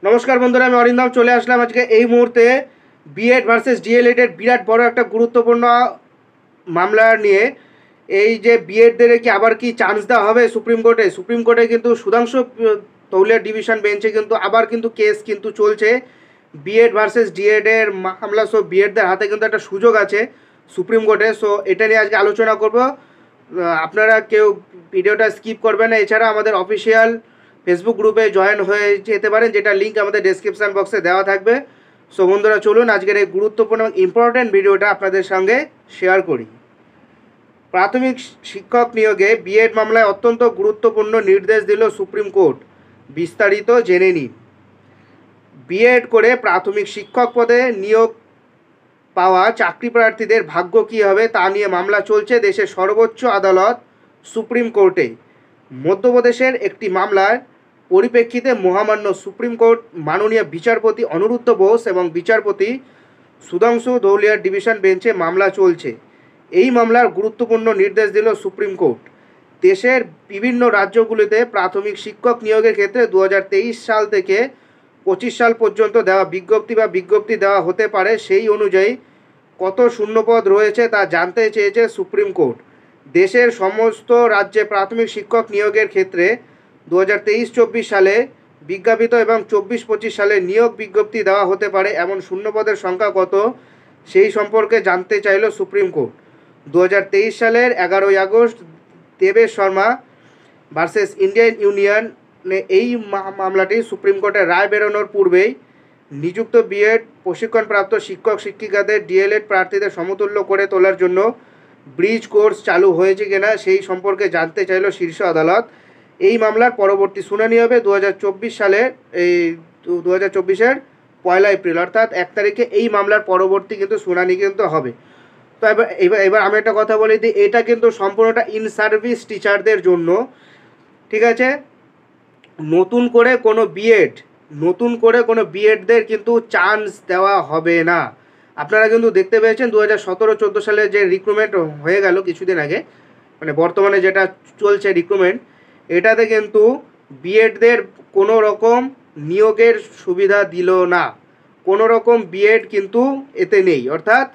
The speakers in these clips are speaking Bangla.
নমস্কার বন্ধুরা, আমি অরিন্দম চলে আসলাম আজকে এই মুহূর্তে বিএড ভার্সেস ডিএলএড এর বিরাট বড় একটা গুরুত্বপূর্ণ মামলা নিয়ে। এই যে বিএডদের কি আবার কি চান্স দেওয়া হবে সুপ্রিম কোর্টে কিন্তু সুধাংশু তৌলিয়া ডিভিশন বেঞ্চে কিন্তু আবার কিন্তু কেস কিন্তু চলছে বিএড ভার্সেস ডিএড এর মামলা। সো বিএডদের হাতে কিন্তু একটা সুযোগ আছে সুপ্রিম কোর্টে। সো এটা নিয়ে আজকে আলোচনা করব। আপনারা কেউ ভিডিওটা স্কিপ করবেন না। এছাড়া আমাদের অফিসিয়াল ফেসবুক গ্রুপে জয়েন হয়ে যেতে পারেন, যেটা লিঙ্ক আমাদের ডেসক্রিপশান বক্সে দেওয়া থাকবে। সো বন্ধুরা, চলুন আজকের এই গুরুত্বপূর্ণ এবং ইম্পর্ট্যান্ট ভিডিওটা আপনাদের সঙ্গে শেয়ার করি। প্রাথমিক শিক্ষক নিয়োগে বিএড মামলায় অত্যন্ত গুরুত্বপূর্ণ নির্দেশ দিল সুপ্রিম কোর্ট। বিস্তারিত জেনে নিন। বিএড করে প্রাথমিক শিক্ষক পদে নিয়োগ পাওয়া চাকরি প্রার্থীদের ভাগ্য কী হবে তা নিয়ে মামলা চলছে দেশের সর্বোচ্চ আদালত সুপ্রিম কোর্টে। মধ্যপ্রদেশের একটি মামলার পরিপ্রেক্ষিতে মহামান্য সুপ্রিম কোর্ট মাননীয় বিচারপতি অনিরুদ্ধ বোস এবং বিচারপতি সুধাংশু ধৌলিয়ার ডিভিশন বেঞ্চে মামলা চলছে। এই মামলার গুরুত্বপূর্ণ নির্দেশ দিল সুপ্রিম কোর্ট। দেশের বিভিন্ন রাজ্যগুলিতে প্রাথমিক শিক্ষক নিয়োগের ক্ষেত্রে 2023 সাল থেকে 25 সাল পর্যন্ত দেওয়া বিজ্ঞপ্তি দেওয়া হতে পারে। সেই অনুযায়ী কত শূন্যপদ রয়েছে তা জানতে চেয়েছে সুপ্রিম কোর্ট। দেশের সমস্ত রাজ্যে প্রাথমিক শিক্ষক নিয়োগের ক্ষেত্রে 2023-24 সালে বিজ্ঞাপিত এবং 24-25 সালে নিয়োগ বিজ্ঞপ্তি দেওয়া হতে পারে এমন শূন্যপদের সংখ্যা কত সেই সম্পর্কে জানতে চাইল সুপ্রিম কোর্ট। 2023 সালের 11ই August Debesh Sharma versus Indian ইউনিয়নে এই মামলাটি সুপ্রিম কোর্টের রায় বেরোনোর পূর্বেই নিযুক্ত বিএড প্রশিক্ষণপ্রাপ্ত শিক্ষক শিক্ষিকাদের ডিএলএড প্রার্থীদের সমতুল্য করে তোলার জন্য ব্রিজ কোর্স চালু হয়েছে কিনা সেই সম্পর্কে জানতে চাইল শীর্ষ আদালত। এই মামলার পরবর্তী শুনানি হবে 2024 সালের 2024-এর 1 এপ্রিল, অর্থাৎ 1 তারিখে এই মামলার পরবর্তী কিন্তু শুনানি কিন্তু হবে। তো এবার আমি একটা কথা বলে দিই, এটা কিন্তু সম্পূর্ণটা ইন সার্ভিস টিচারদের জন্য, ঠিক আছে। নতুন করে কোনো বিএডদের কিন্তু চান্স দেওয়া হবে না। আপনারা কিন্তু দেখতে পেয়েছেন 2017-14 সালে যে রিক্রুটমেন্ট হয়ে গেল কিছুদিন আগে, মানে বর্তমানে যেটা চলছে রিক্রুটমেন্ট, এটাতে কিন্তু বিএডদের কোনো রকম নিয়োগের সুবিধা দিল না। কোনো রকম বিএড কিন্তু এতে নেই, অর্থাৎ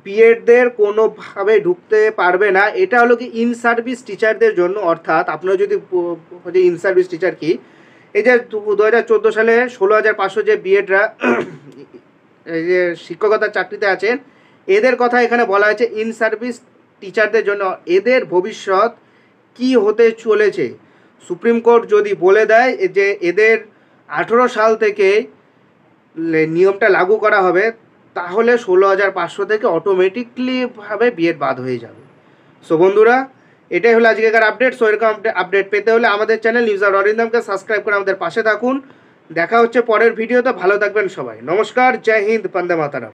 বিএডদের কোনোভাবে ঢুকতে পারবে না। এটা হলো কি ইন সার্ভিস টিচারদের জন্য। অর্থাৎ আপনারা যদি ইন সার্ভিস টিচার কি, এই যে 2014 সালে 16,500 যে বিএডরা এই যে শিক্ষকতার চাকরিতে আছেন, এদের কথা এখানে বলা হয়েছে ইন সার্ভিস টিচারদের জন্য। এদের ভবিষ্যৎ কি হতে চলেছে সুপ্রিম কোর্ট যদি বলে দেয় যে এদের 18 সাল থেকে নিয়মটা লাগু করা হবে, তাহলে 16,500 থেকে অটোমেটিকলিভাবে বিএড বাদ হয়ে যাবে। সো বন্ধুরা, এটাই হলো আজকেকার আপডেট। সো এরকম আপডেট পেতে হলে আমাদের চ্যানেল নিউজ আর অরিন্দমকে সাবস্ক্রাইব করে আমাদের পাশে থাকুন। দেখা হচ্ছে পরের ভিডিওতে। ভালো থাকবেন সবাই। নমস্কার, জয় হিন্দ, বন্দে মাতরম।